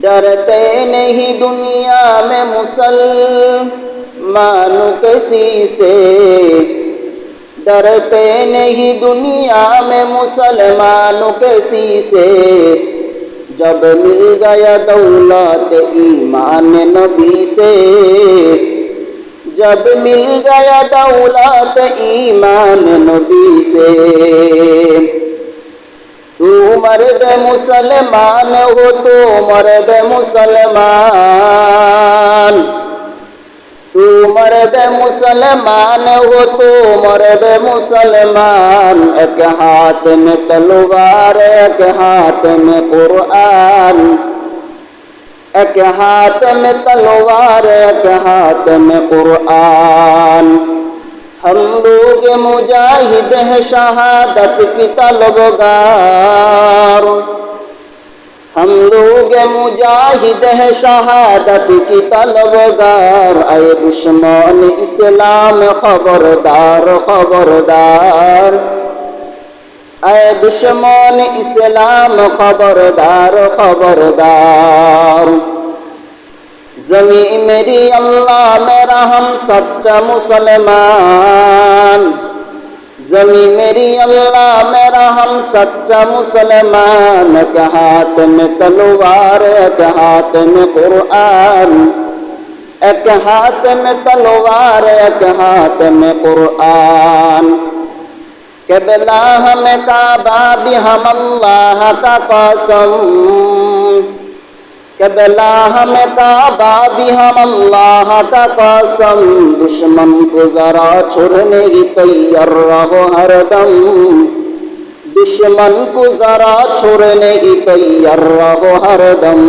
डरते नहीं दुनिया में मुसलमान किसी से, डरते नहीं दुनिया में मुसलमान किसी से। जब मिल गया दौलत ईमान नबी से, जब मिल गया दौलत ईमान नबी से। तू मर्द मुसलमान हो तो मर्द मुसलमान, तू मर्द मुसलमान हो तो मर्द मुसलमान। एक हाथ में तलवार एक हाथ में कुरान, एक हाथ में तलवार एक हाथ में कुरान। हम लोग मुजाहिद हैं शहादत की तलबगार, हम लोग मुजाहिद हैं शहादत की तलबगार। ऐ दुश्मन इस्लाम खबरदार खबरदार, ऐ दुश्मन इस्लाम खबरदार खबरदार। ज़मीं मेरी अल्लाह मेरा हम सच्चा मुसलमान, ज़मीं मेरी अल्लाह मेरा हम सच्चा मुसलमान। एक हाथ में तलवार एक हाथ में कुरान, एक हाथ में तलवार एक हाथ में कुरान। क़िबला हमें काबा भी हम अल्लाह का कसम, क़िबला हमें काबा भी हम अल्लाह का कसम। दुश्मन को जरा छोड़ने की तैयार रहो हरदम, दुश्मन को जरा छोड़ने की तैयार रहो हरदम।